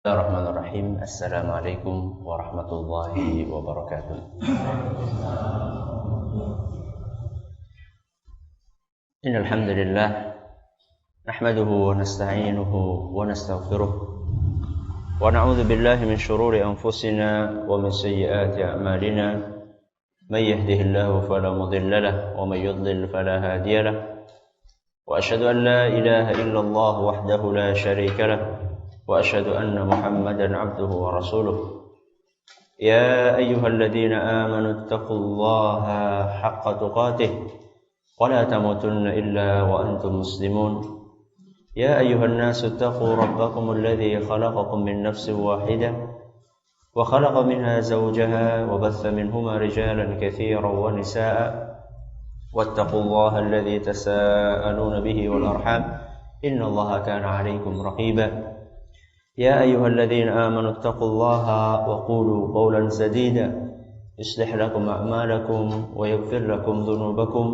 Bismillahirrahmanirrahim. Assalamualaikum warahmatullahi wabarakatuh. Innal hamdalillah nahmaduhu wa nasta'inuhu wa nastaghfiruh wa na'udzu billahi min shururi anfusina wa min sayyiati a'malina. May yahdihillahu fala mudilla lahu wa may yudlil fala hadiya lahu. Wa asyhadu an la ilaha illallah wahdahu la syarika lahu. وأشهد أن محمدا عبده ورسوله يا أيها الذين آمنوا اتقوا الله حق تقاته ولا تموتن إلا وأنتم مسلمون يا أيها الناس اتقوا ربكم الذي خلقكم من نفس واحدة وخلق منها زوجها وبث منهما رجالا كثيرا ونساء واتقوا الله الذي تساءلون به والأرحام إن الله كان عليكم رقيبا يا أيها الذين آمنوا اتقوا الله وقولوا قولا سديدا يصلح لكم أعمالكم ويغفر لكم ذنوبكم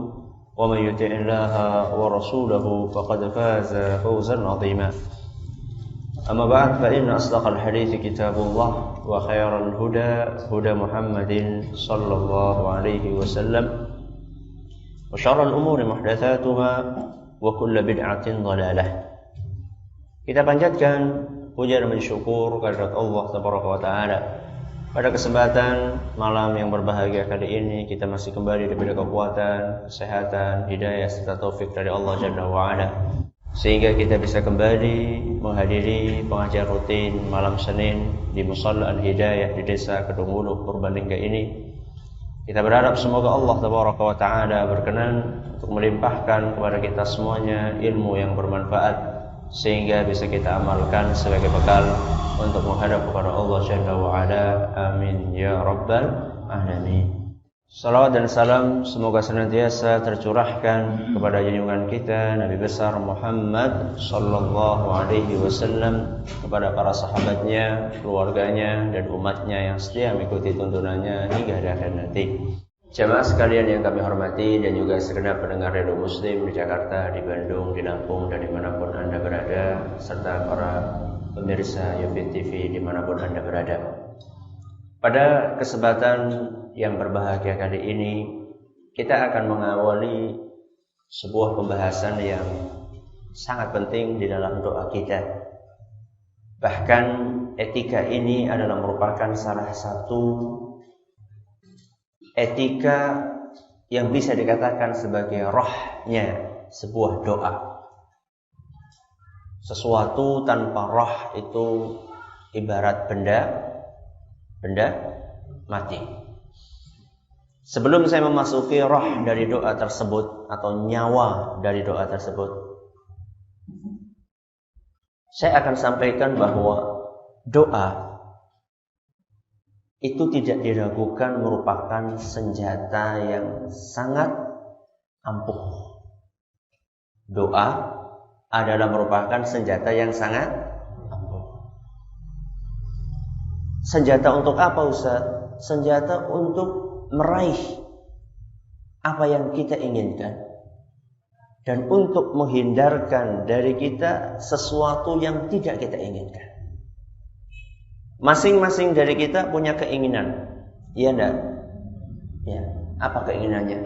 ومن يطع الله ورسوله فقد فاز فوزا عظيما أما بعد فإن أصدق الحديث كتاب الله وخير الهدى هدى محمد صلى الله عليه وسلم وشر الأمور محدثاتها وكل بدعة ضلالة. Kita panjatkan puja dan bersyukur kehadirat Allah Tabaraka wa Ta'ala. Pada kesempatan malam yang berbahagia kali ini kita masih kembali diberi kekuatan, kesehatan, hidayah serta taufik dari Allah Jalla wa Ala, sehingga kita bisa kembali menghadiri pengajian rutin malam Senin di Musalla Al-Hidayah di Desa Kedungulu, Purbalingga ini. Kita berharap semoga Allah Tabaraka wa Ta'ala berkenan untuk melimpahkan kepada kita semuanya ilmu yang bermanfaat, sehingga bisa kita amalkan sebagai bekal untuk menghadap kepada Allah Jalla wa Ala. Amin ya rabbal alamin. Salawat dan salam semoga senantiasa tercurahkan kepada junjungan kita Nabi besar Muhammad sallallahu alaihi wasallam, kepada para sahabatnya, keluarganya dan umatnya yang setia mengikuti tuntunannya hingga akhir nanti. Jamaah sekalian yang kami hormati dan juga segenap pendengar Radio Muslim di Jakarta, di Bandung, di Lampung dan dimanapun Anda berada, serta para pemirsa Yufid TV dimanapun Anda berada. Pada kesempatan yang berbahagia kali ini, kita akan mengawali sebuah pembahasan yang sangat penting di dalam doa kita. Bahkan etika ini adalah merupakan salah satu etika yang bisa dikatakan sebagai rohnya sebuah doa. Sesuatu tanpa roh itu ibarat benda mati. Sebelum saya memasuki roh dari doa tersebut atau nyawa dari doa tersebut, saya akan sampaikan bahwa doa itu tidak diragukan merupakan senjata yang sangat ampuh. Doa adalah merupakan senjata yang sangat ampuh. Senjata untuk apa, Ustaz? Senjata untuk meraih apa yang kita inginkan dan untuk menghindarkan dari kita sesuatu yang tidak kita inginkan. Masing-masing dari kita punya keinginan, iya enggak? Ya, apa keinginannya?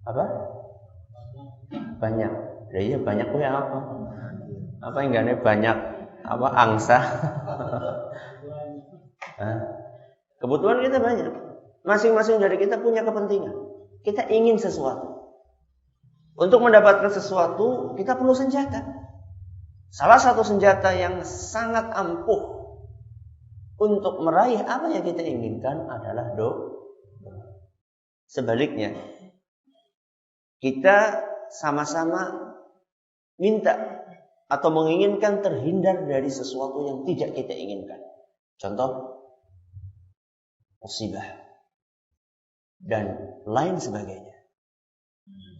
Apa? Banyak. Ya iya, banyak punya apa? Apa yang enggak banyak? Apa angsa? Kebutuhan kita banyak. Masing-masing dari kita punya kepentingan. Kita ingin sesuatu. Untuk mendapatkan sesuatu, kita perlu senjata. Salah satu senjata yang sangat ampuh untuk meraih apa yang kita inginkan adalah doa. Sebaliknya, kita sama-sama minta atau menginginkan terhindar dari sesuatu yang tidak kita inginkan. Contoh, musibah dan lain sebagainya.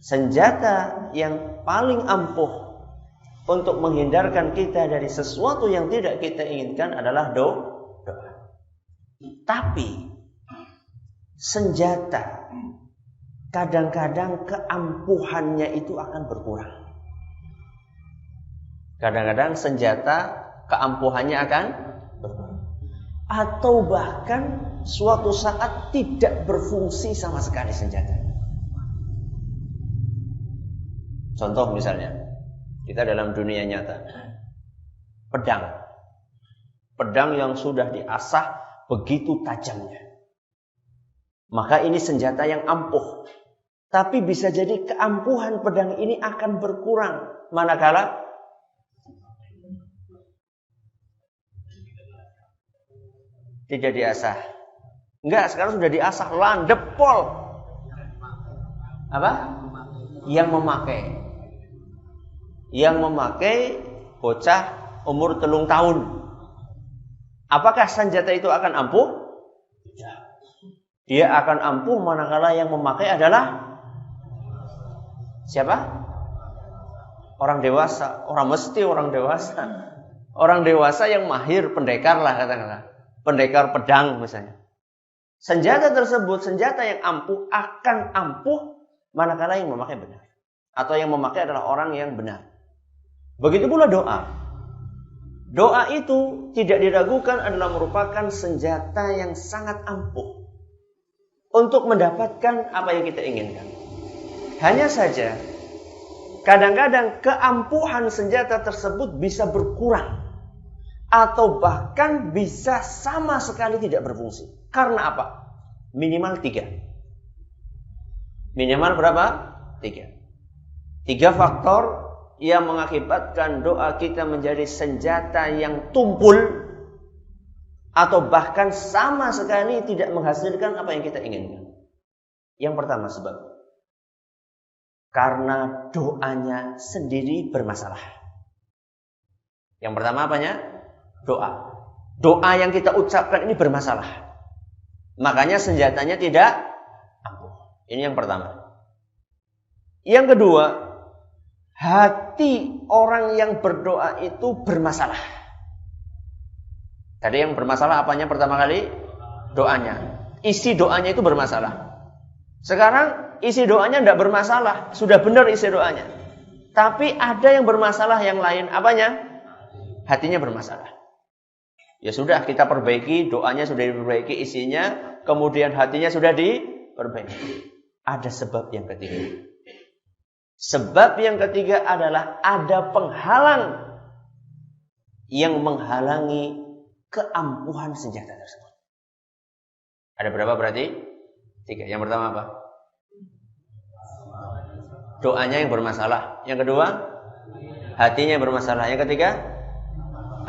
Senjata yang paling ampuh untuk menghindarkan kita dari sesuatu yang tidak kita inginkan adalah doa. Tapi senjata kadang-kadang keampuhannya itu akan berkurang. Kadang-kadang senjata keampuhannya akan berkurang. Atau bahkan suatu saat tidak berfungsi sama sekali senjata. Contoh misalnya, kita dalam dunia nyata. Pedang yang sudah diasah begitu tajamnya. Maka ini senjata yang ampuh. Tapi bisa jadi keampuhan pedang ini akan berkurang manakala tidak diasah. Enggak, sekarang sudah diasah, landep pol. Apa? Yang memakai bocah umur 3 tahun. Apakah senjata itu akan ampuh? Tidak. Dia akan ampuh manakala yang memakai adalah siapa? Orang dewasa. Orang mesti orang dewasa. Orang dewasa yang mahir, pendekar lah katakanlah. Pendekar pedang misalnya. Senjata tersebut, senjata yang ampuh akan ampuh manakala yang memakai benar. Atau yang memakai adalah orang yang benar. Begitu pula doa. Doa itu tidak diragukan adalah merupakan senjata yang sangat ampuh untuk mendapatkan apa yang kita inginkan. Hanya saja kadang-kadang keampuhan senjata tersebut bisa berkurang atau bahkan bisa sama sekali tidak berfungsi. Karena apa? Minimal 3. Minimal berapa? 3 faktor yang mengakibatkan doa kita menjadi senjata yang tumpul atau bahkan sama sekali tidak menghasilkan apa yang kita inginkan. Yang pertama sebab karena doanya sendiri bermasalah. Yang pertama apanya? Doa yang kita ucapkan ini bermasalah. Makanya senjatanya tidak ampuh. Ini yang pertama. Yang kedua, hati orang yang berdoa itu bermasalah. Tadi yang bermasalah apanya pertama kali? Doanya. Isi doanya itu bermasalah. Sekarang isi doanya tidak bermasalah. Sudah benar isi doanya. Tapi ada yang bermasalah yang lain. Apanya? Hatinya bermasalah. Ya sudah, kita perbaiki, doanya sudah diperbaiki, isinya, kemudian hatinya sudah diperbaiki. Ada sebab yang ketiga. Sebab yang ketiga adalah ada penghalang yang menghalangi keampuhan senjata tersebut. Ada berapa berarti? 3. Yang pertama apa? Doanya yang bermasalah. Yang kedua, hatinya yang bermasalah. Yang ketiga,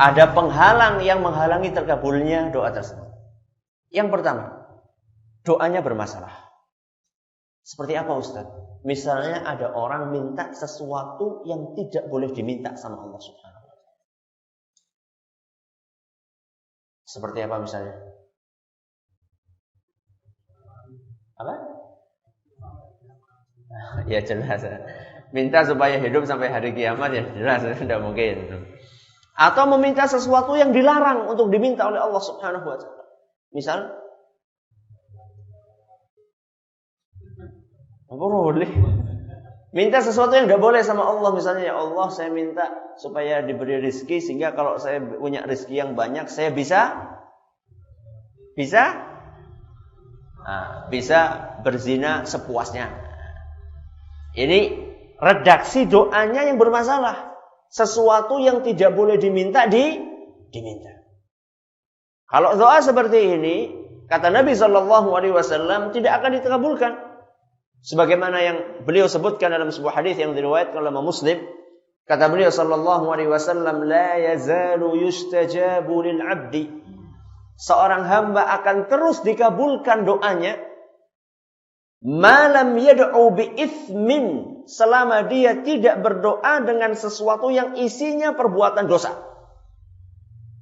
ada penghalang yang menghalangi terkabulnya doa tersebut. Yang pertama, doanya bermasalah. Seperti apa Ustaz? Misalnya ada orang minta sesuatu yang tidak boleh diminta sama Allah Subhanahu wa ta'ala. Seperti apa misalnya? Apa? Ya jelas. Minta supaya hidup sampai hari kiamat ya jelas, tidak mungkin. Atau meminta sesuatu yang dilarang untuk diminta oleh Allah Subhanahu wa ta'ala. Misal apa boleh? Minta sesuatu yang tidak boleh sama Allah. Misalnya, ya Allah saya minta supaya diberi rezeki sehingga kalau saya punya rezeki yang banyak saya bisa berzina sepuasnya. Ini redaksi doanya yang bermasalah. Sesuatu yang tidak boleh diminta diminta. Kalau doa seperti ini, kata Nabi SAW, tidak akan dikabulkan. Sebagaimana yang beliau sebutkan dalam sebuah hadis yang diriwayatkan oleh Muslim, kata beliau SAW, la yazalu yustajabu lil 'abdi. Seorang hamba akan terus dikabulkan doanya malam yad'u bi itsmin, selama dia tidak berdoa dengan sesuatu yang isinya perbuatan dosa.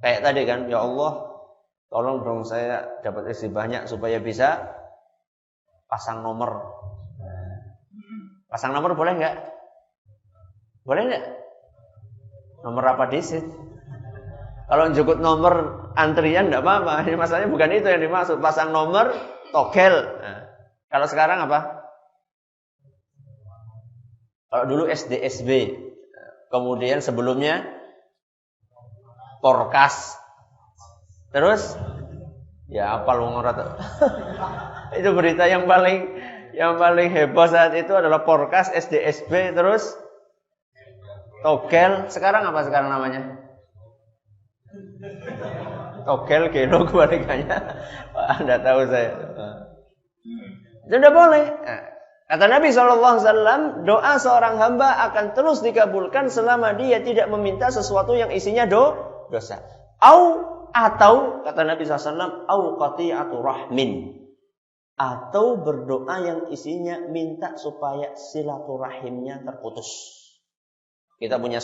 Kayak tadi kan, ya Allah, tolong dong saya dapat istri banyak supaya bisa pasang nomor. Pasang nomor boleh enggak? Boleh enggak? Nomor apa disit? Kalau jukut nomor antrian enggak apa-apa. Ini masalahnya bukan itu yang dimaksud. Pasang nomor togel. Nah, kalau sekarang apa? Kalau dulu SDSB, kemudian sebelumnya Porkas. Terus ya apal wong ora. Itu berita yang paling heboh saat itu adalah Porkas, SDSB, terus Togel. Sekarang apa sekarang namanya? Togel, gelo kebalikannya. Anda tahu saya. Itu tidak boleh. Kata Nabi SAW, doa seorang hamba akan terus dikabulkan selama dia tidak meminta sesuatu yang isinya dosa. Atau kata Nabi SAW, au qati'atu rahmin. Atau berdoa yang isinya minta supaya silaturahimnya terputus. Kita punya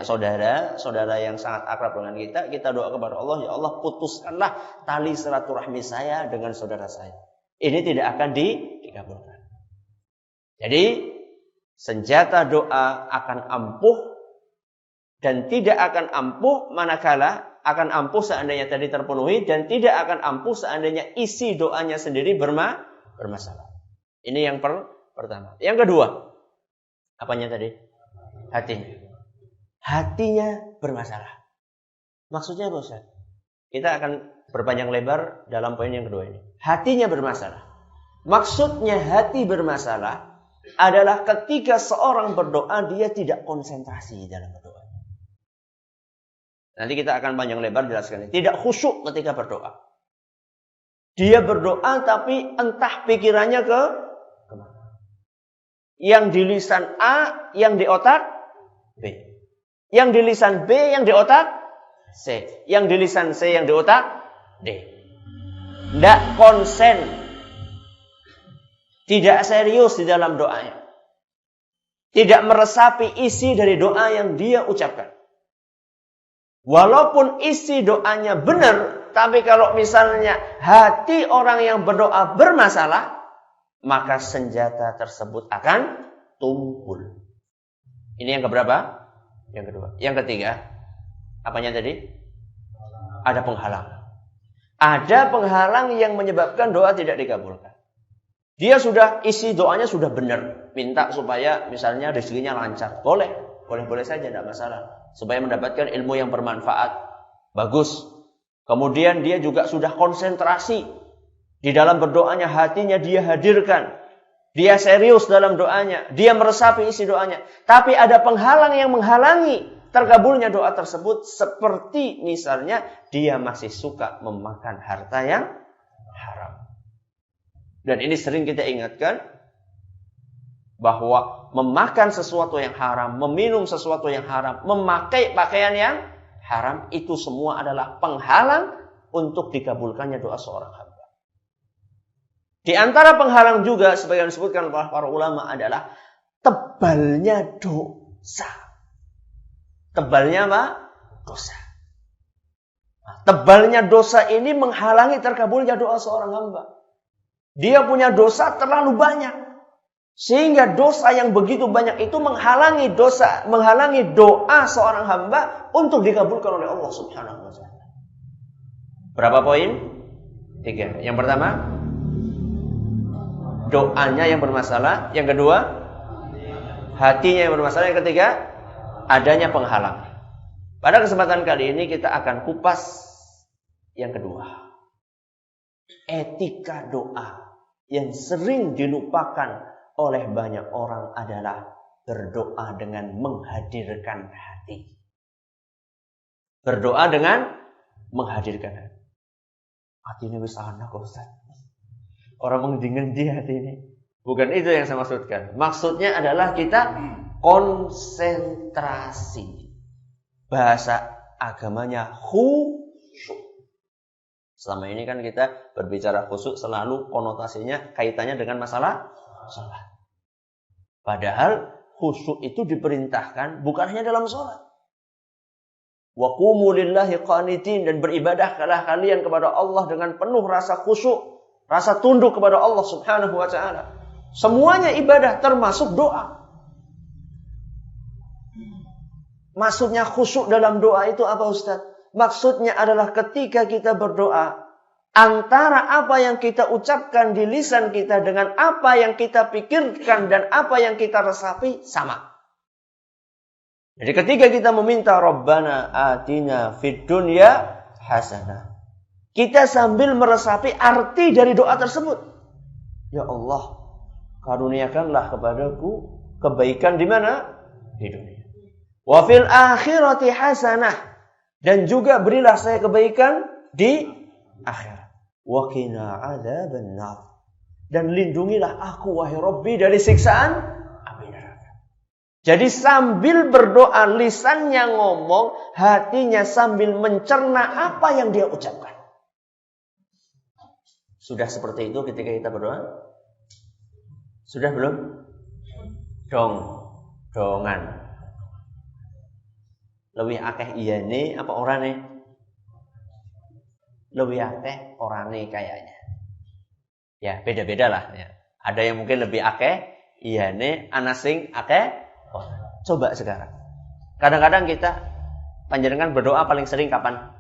saudara yang sangat akrab dengan kita doa kepada Allah, ya Allah putuskanlah tali silaturahmi saya dengan saudara saya. Ini tidak akan dikabulkan. Jadi senjata doa akan ampuh dan tidak akan ampuh manakala akan ampuh seandainya tadi terpenuhi dan tidak akan ampuh seandainya isi doanya sendiri bermasalah. Ini yang pertama. Yang kedua, apanya tadi? Hatinya bermasalah. Maksudnya apa Ustaz? Kita akan berpanjang lebar dalam poin yang kedua ini. Hatinya bermasalah. Maksudnya hati bermasalah adalah ketika seorang berdoa dia tidak konsentrasi dalam berdoa. Nanti kita akan panjang lebar jelaskan. Tidak khusyuk ketika berdoa. Dia berdoa tapi entah pikirannya kemana. Yang di lisan A, yang di otak B. Yang di lisan B, yang di otak C. Yang di lisan C, yang di otak D. Tidak konsen. Tidak serius di dalam doanya. Tidak meresapi isi dari doa yang dia ucapkan. Walaupun isi doanya benar, tapi kalau misalnya hati orang yang berdoa bermasalah, maka senjata tersebut akan tumpul. Ini yang keberapa? Yang kedua. Yang ketiga, apanya tadi? Ada penghalang. Ada penghalang yang menyebabkan doa tidak dikabulkan. Dia isi doanya sudah benar. Minta supaya misalnya rezekinya lancar. Boleh saja, tidak masalah. Supaya mendapatkan ilmu yang bermanfaat. Bagus. Kemudian dia juga sudah konsentrasi. Di dalam berdoanya, hatinya dia hadirkan. Dia serius dalam doanya. Dia meresapi isi doanya. Tapi ada penghalang yang menghalangi terkabulnya doa tersebut. Seperti misalnya dia masih suka memakan harta yang haram. Dan ini sering kita ingatkan bahwa memakan sesuatu yang haram, meminum sesuatu yang haram, memakai pakaian yang haram, itu semua adalah penghalang untuk dikabulkannya doa seorang hamba. Di antara penghalang juga, sebagian disebutkan oleh para ulama adalah tebalnya dosa. Tebalnya apa? Dosa. Tebalnya dosa ini menghalangi terkabulnya doa seorang hamba. Dia punya dosa terlalu banyak. Sehingga dosa yang begitu banyak itu menghalangi doa seorang hamba untuk dikabulkan oleh Allah Subhanahu wa taala. Berapa poin? 3. Yang pertama, doanya yang bermasalah. Yang kedua, hatinya yang bermasalah. Yang ketiga, adanya penghalang. Pada kesempatan kali ini kita akan kupas yang kedua. Etika doa yang sering dilupakan oleh banyak orang adalah berdoa dengan menghadirkan hati. Berdoa dengan menghadirkan hati. Hati ini bisa anak Ustaz. Orang mengendi hati ini. Bukan itu yang saya maksudkan. Maksudnya adalah kita konsentrasi. Bahasa agamanya khusyuk. Selama ini kan kita berbicara khusyuk selalu konotasinya kaitannya dengan masalah sholat. Padahal khusyuk itu diperintahkan bukan hanya dalam sholat. Wa qumu lillahi qanitin, dan beribadahlah kalian kepada Allah dengan penuh rasa khusyuk, rasa tunduk kepada Allah Subhanahu wa taala. Semuanya ibadah termasuk doa. Maksudnya khusyuk dalam doa itu apa Ustaz? Maksudnya adalah ketika kita berdoa, antara apa yang kita ucapkan di lisan kita dengan apa yang kita pikirkan dan apa yang kita resapi sama. Jadi ketika kita meminta Rabbana atina fid dunya hasanah, kita sambil meresapi arti dari doa tersebut. Ya Allah, karuniakanlah kepadaku kebaikan di mana? Di dunia. Wa fil akhirati hasanah, dan juga berilah saya kebaikan di akhirat. Wa qina adzabannar, dan lindungilah aku wahai Rabbi dari siksaan api neraka. Jadi sambil berdoa, lisannya ngomong, hatinya sambil mencerna apa yang dia ucapkan. Sudah seperti itu ketika kita berdoa? Sudah belum? Dongan. Lebih akeh iyane apa orane? Lebih akeh orane kayaknya. Ya, beda-beda lah ya. Ada yang mungkin lebih akeh iyane, ana sing akeh. Oh, coba sekarang. Kadang-kadang kita panjenengan berdoa paling sering kapan?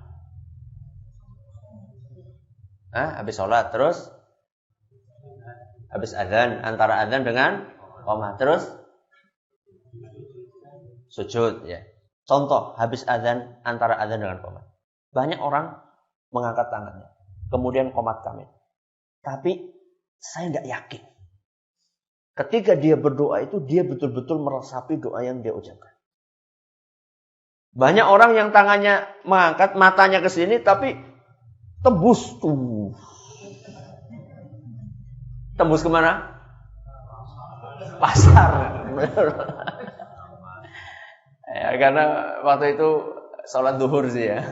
Habis sholat, terus habis azan, antara azan dengan qomat, terus sujud ya. Contoh, habis azan, antara azan dengan qomat. Banyak orang mengangkat tangannya, kemudian qomat kamil. Tapi saya nggak yakin. Ketika dia berdoa itu, dia betul-betul meresapi doa yang dia ucapkan. Banyak orang yang tangannya mengangkat, matanya ke sini, tapi tembus tuh. Tembus kemana? Pasar. Ya, karena waktu itu sholat duhur sih ya.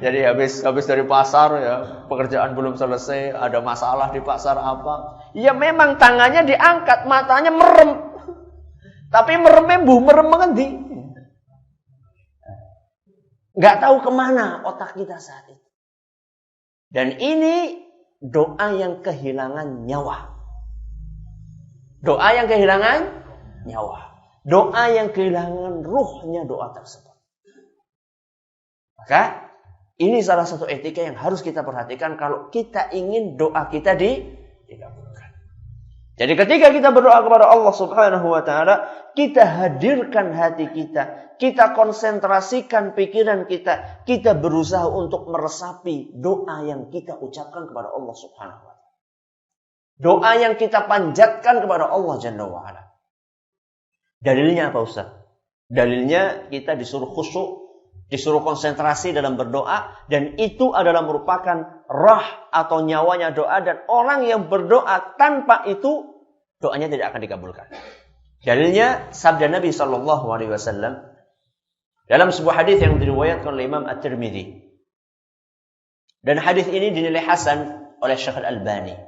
Jadi habis dari pasar ya, pekerjaan belum selesai, ada masalah di pasar apa. Ya memang tangannya diangkat, matanya merem. Tapi meremnya merem mengendi. Nggak tahu kemana otak kita saat itu. Dan ini doa yang kehilangan nyawa. Doa yang kehilangan nyawa. Doa yang kehilangan ruhnya doa tersebut. Maka ini salah satu etika yang harus kita perhatikan kalau kita ingin doa kita dikabulkan. Jadi ketika kita berdoa kepada Allah Subhanahu wa taala, kita hadirkan hati kita, kita konsentrasikan pikiran kita, kita berusaha untuk meresapi doa yang kita ucapkan kepada Allah Subhanahu wa taala. Doa yang kita panjatkan kepada Allah Jalla wa ala. Dalilnya apa Ustaz? Dalilnya kita disuruh khusyuk, disuruh konsentrasi dalam berdoa, dan itu adalah merupakan rah atau nyawanya doa, dan orang yang berdoa tanpa itu doanya tidak akan dikabulkan. Dalilnya sabda Nabi sallallahu alaihi wasallam dalam sebuah hadis yang diriwayatkan oleh Imam At-Tirmidzi. Dan hadis ini dinilai hasan oleh Syekh Al-Albani.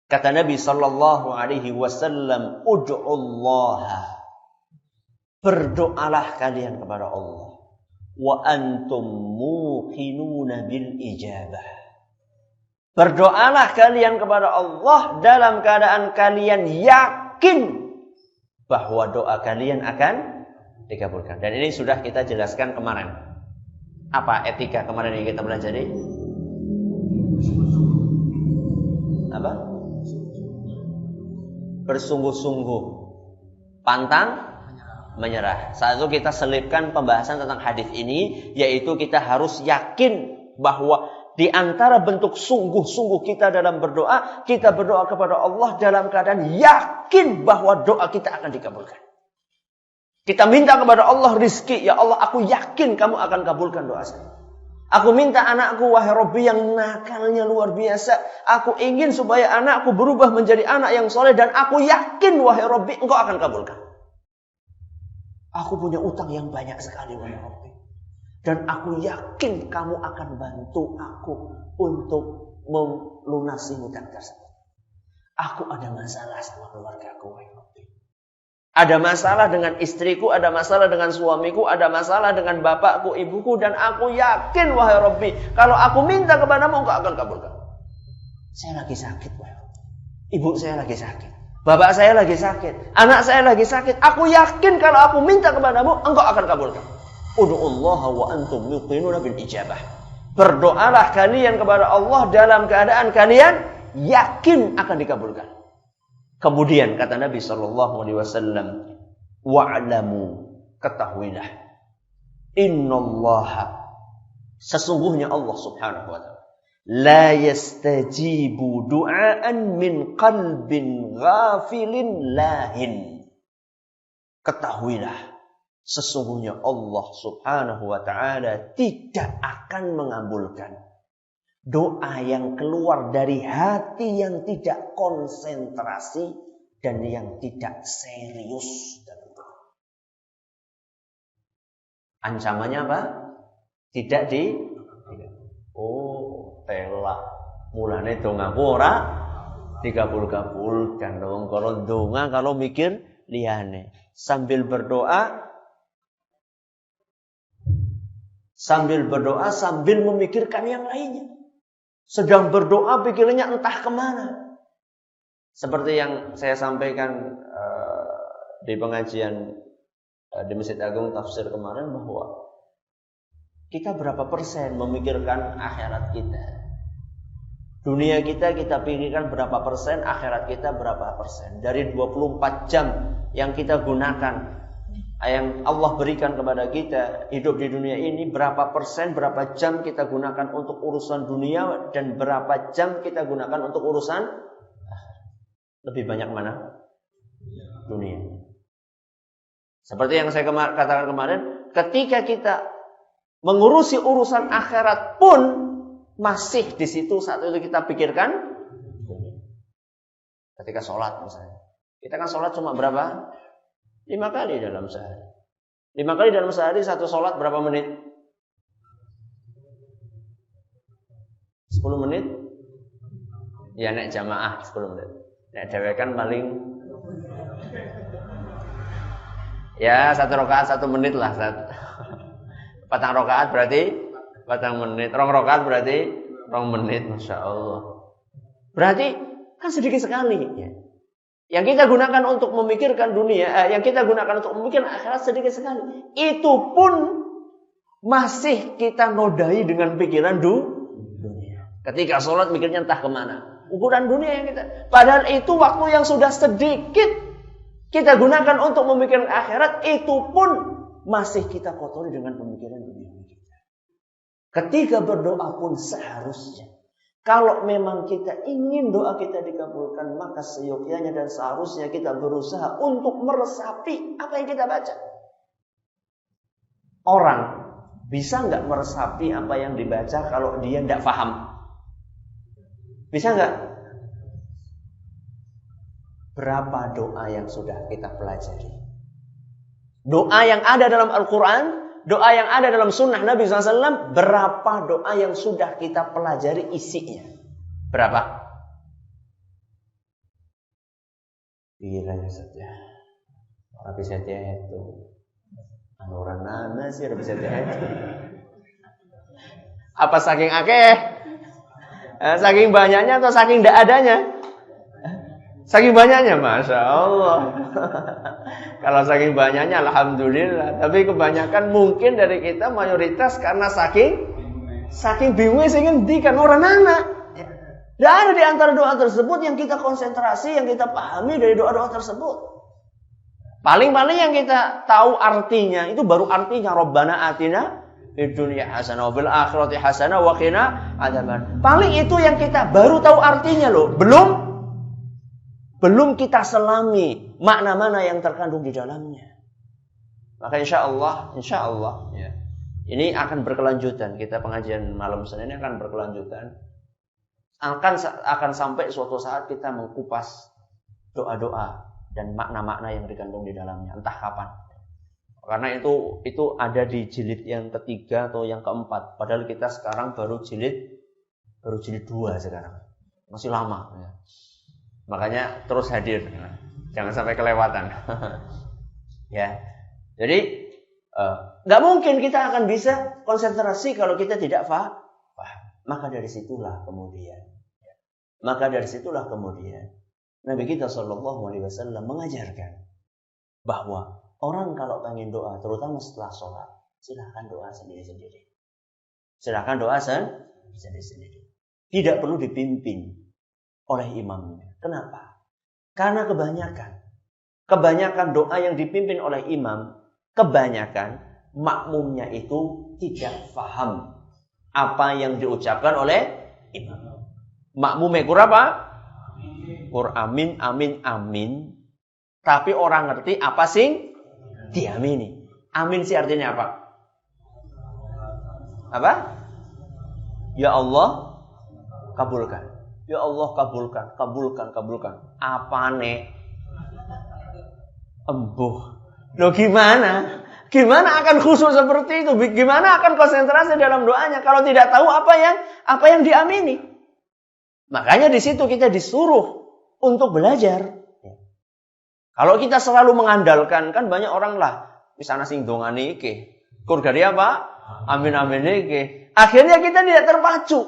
Kata Nabi sallallahu alaihi wasallam, "Ud'ullaha." Berdoalah kalian kepada Allah. Wa antum muqinuna bil ijabah. Berdoalah kalian kepada Allah dalam keadaan kalian yakin bahwa doa kalian akan dikabulkan. Dan ini sudah kita jelaskan kemarin. Apa etika kemarin yang kita pelajari? Apa? Bersungguh-sungguh, pantang menyerah. Saat itu kita selipkan pembahasan tentang hadis ini, yaitu kita harus yakin bahwa di antara bentuk sungguh-sungguh kita dalam berdoa, kita berdoa kepada Allah dalam keadaan yakin bahwa doa kita akan dikabulkan. Kita minta kepada Allah rizki, ya Allah aku yakin kamu akan kabulkan doa saya. Aku minta anakku, wahai Rabbi, yang nakalnya luar biasa. Aku ingin supaya anakku berubah menjadi anak yang soleh, dan aku yakin wahai Rabbi engkau akan kabulkan. Aku punya utang yang banyak sekali wahai Rabbi, dan aku yakin kamu akan bantu aku untuk melunasi hutang tersebut. Aku ada masalah sama keluargaku wahai Rabbi. Ada masalah dengan istriku, ada masalah dengan suamiku, ada masalah dengan bapakku, ibuku, dan aku yakin wahai Rabbi, kalau aku minta kepadamu engkau akan kabulkan. Saya lagi sakit wahai Rabbi. Ibu saya lagi sakit. Bapak saya lagi sakit, anak saya lagi sakit. Aku yakin kalau aku minta kepadamu, engkau akan kabulkan. Ud'ullaha wa antum muqinuna bil ijabah. Berdoalah kalian kepada Allah dalam keadaan kalian yakin akan dikabulkan. Kemudian kata Nabi sallallahu alaihi wasallam, wa'lamu ketahuilah, innallaha, sesungguhnya Allah subhanahu wa ta'ala, la yastajibu du'aan min qalbin ghafilin lahin. Ketahuilah, sesungguhnya Allah subhanahu wa ta'ala tidak akan mengabulkan doa yang keluar dari hati yang tidak konsentrasi dan yang tidak serius. Ancamannya apa? Tidak di telak mulane dongaku ora dikabul-kabulkan. Wong kalau donga kalau mikir liyane, sambil berdoa sambil memikirkan yang lainnya. Sedang berdoa pikirannya entah kemana. Seperti yang saya sampaikan di pengajian di Masjid Agung tafsir kemarin, bahwa kita berapa persen memikirkan akhirat kita. Dunia kita pikirkan berapa persen, akhirat kita berapa persen. Dari 24 jam yang kita gunakan, yang Allah berikan kepada kita hidup di dunia ini, berapa persen, berapa jam kita gunakan untuk urusan dunia, dan berapa jam kita gunakan untuk urusan lebih banyak mana? Dunia. Seperti yang saya katakan kemarin, ketika kita mengurusi urusan akhirat pun masih di situ saat itu kita pikirkan dunia. Ketika sholat misalnya, kita kan sholat cuma berapa? 5 kali dalam sehari. 5 kali dalam sehari, satu sholat berapa menit? 10 menit? Ya nek jamaah 10 menit. Nek dewekan paling ya 1 rakaat 1 menit lah. 4 rakaat berarti 4 menit. 2 rakaat berarti 2 menit. Masya Allah. Berarti kan sedikit sekali ya. Yang kita gunakan untuk memikirkan dunia, yang kita gunakan untuk memikirkan akhirat sedikit sekali. Itu pun masih kita nodai dengan pikiran dunia. Ketika sholat mikirnya entah kemana. Ukuran dunia yang kita. Padahal itu waktu yang sudah sedikit kita gunakan untuk memikirkan akhirat, itu pun masih kita kotori dengan pemikiran dunia kita. Ketika berdoa pun seharusnya, kalau memang kita ingin doa kita dikabulkan, maka seyogyanya dan seharusnya kita berusaha untuk meresapi apa yang kita baca. Orang bisa nggak meresapi apa yang dibaca kalau dia nggak paham? Bisa nggak? Berapa doa yang sudah kita pelajari? Doa yang ada dalam Al-Quran, doa yang ada dalam sunnah Nabi SAW, berapa doa yang sudah kita pelajari isinya? Berapa? Pikirannya saja. Tapi saya itu. Orang nana sih bisa itu. Apa saking akeh? Saking banyaknya atau saking tidak adanya? Saking banyaknya, Masya Allah. Kalau saking banyaknya, Alhamdulillah. Tapi kebanyakan mungkin dari kita mayoritas karena saking bingungnya sehingga hentikan orang anak. Tidak ada di antara doa tersebut yang kita konsentrasi, yang kita pahami dari doa-doa tersebut. Paling-paling yang kita tahu artinya, itu baru artinya Rabbana atina fid dunya hasanah wa fil akhirati hasanah wa qina adzaban. Paling itu yang kita baru tahu artinya loh. Belum kita selami makna mana yang terkandung di dalamnya. Maka insya Allah ya, ini akan berkelanjutan. Kita pengajian malam Senin ini akan berkelanjutan. Akan sampai suatu saat kita mengkupas doa-doa dan makna-makna yang dikandung di dalamnya, entah kapan. Karena itu ada di jilid yang ketiga atau yang keempat. Padahal kita sekarang baru jilid 2 sekarang. Masih lama ya. Makanya terus hadir, jangan sampai kelewatan. Ya, jadi nggak mungkin kita akan bisa konsentrasi kalau kita tidak paham. Maka dari situlah kemudian Nabi kita SAW mengajarkan bahwa orang kalau pengen doa, terutama setelah sholat, silahkan doa sendiri-sendiri. Tidak perlu dipimpin oleh imamnya. Kenapa? Karena kebanyakan doa yang dipimpin oleh imam kebanyakan makmumnya itu tidak paham apa yang diucapkan oleh imam. Makmumnya apa? Amin, amin, amin. Tapi orang ngerti apa sih diamini. Amin sih artinya apa? Apa? Ya Allah, kabulkan. Ya Allah, kabulkan, kabulkan, kabulkan. Apane? Embuh. Loh gimana? Gimana akan khusyuk seperti itu? Gimana akan konsentrasi dalam doanya kalau tidak tahu apa yang diamini? Makanya di situ kita disuruh untuk belajar. Kalau kita selalu mengandalkan, kan banyak orang lah, misalnya sing dongane iki, kur dari apa? Amin amin iki. Akhirnya kita tidak terpacu.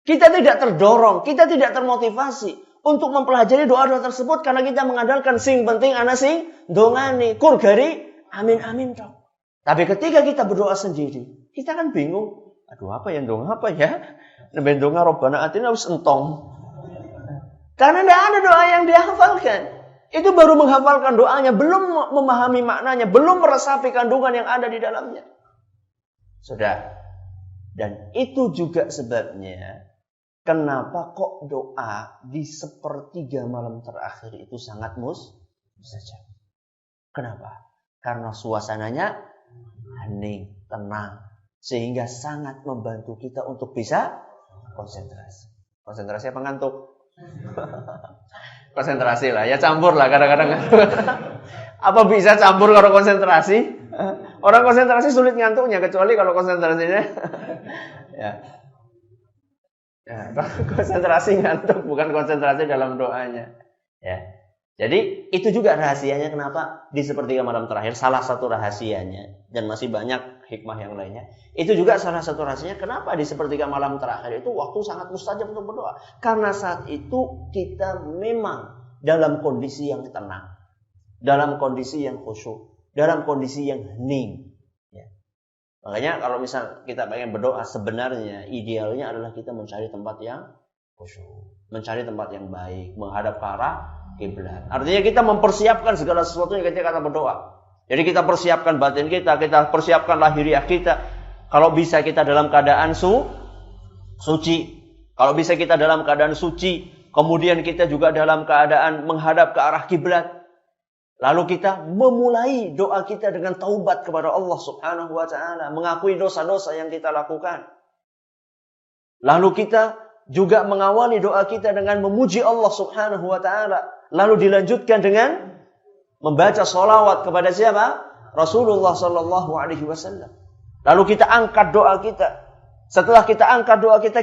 Kita tidak terdorong, kita tidak termotivasi untuk mempelajari doa-doa tersebut karena kita mengandalkan sing penting ana sing dongane, kur gari amin amin dong. Tapi ketika kita berdoa sendiri, kita kan bingung. Aduh apa yang dong apa ya? Nembe donga Robbana atina wis entong. Karena tidak ada doa yang dihafalkan. Itu baru menghafalkan doanya, belum memahami maknanya, belum meresapi kandungan yang ada di dalamnya. Sudah. Dan itu juga sebabnya kenapa kok doa di sepertiga malam terakhir itu sangat mustajab. Kenapa? Karena suasananya hening, tenang. Sehingga sangat membantu kita untuk bisa konsentrasi. Konsentrasi apa ngantuk? Konsentrasi lah, ya campur lah kadang-kadang. Apa bisa campur kalau konsentrasi? Orang konsentrasi sulit ngantuknya kecuali kalau konsentrasinya ya, konsentrasi ngantuk bukan konsentrasi dalam doanya. Ya. Jadi itu juga rahasianya kenapa di sepertiga malam terakhir, salah satu rahasianya, dan masih banyak hikmah yang lainnya. Itu juga salah satu rahasianya kenapa di sepertiga malam terakhir itu waktu sangat mustajab untuk berdoa. Karena saat itu kita memang dalam kondisi yang tenang, dalam kondisi yang khusyuk, dalam kondisi yang hening. Ya. Makanya kalau misal kita pengen berdoa, sebenarnya idealnya adalah kita mencari tempat yang khusyuk, mencari tempat yang baik, menghadap ke arah kiblat. Artinya kita mempersiapkan segala sesuatunya ketika kita berdoa. Jadi kita persiapkan batin kita persiapkan lahiriah kita. Kalau bisa kita dalam keadaan suci. Kalau bisa kita dalam keadaan suci, kemudian kita juga dalam keadaan menghadap ke arah kiblat. Lalu kita memulai doa kita dengan taubat kepada Allah Subhanahu wa taala, mengakui dosa-dosa yang kita lakukan. Lalu kita juga mengawali doa kita dengan memuji Allah Subhanahu wa taala. Lalu dilanjutkan dengan membaca sholawat kepada siapa? Rasulullah sallallahu alaihi wasallam. Lalu kita angkat doa kita. Setelah kita angkat doa kita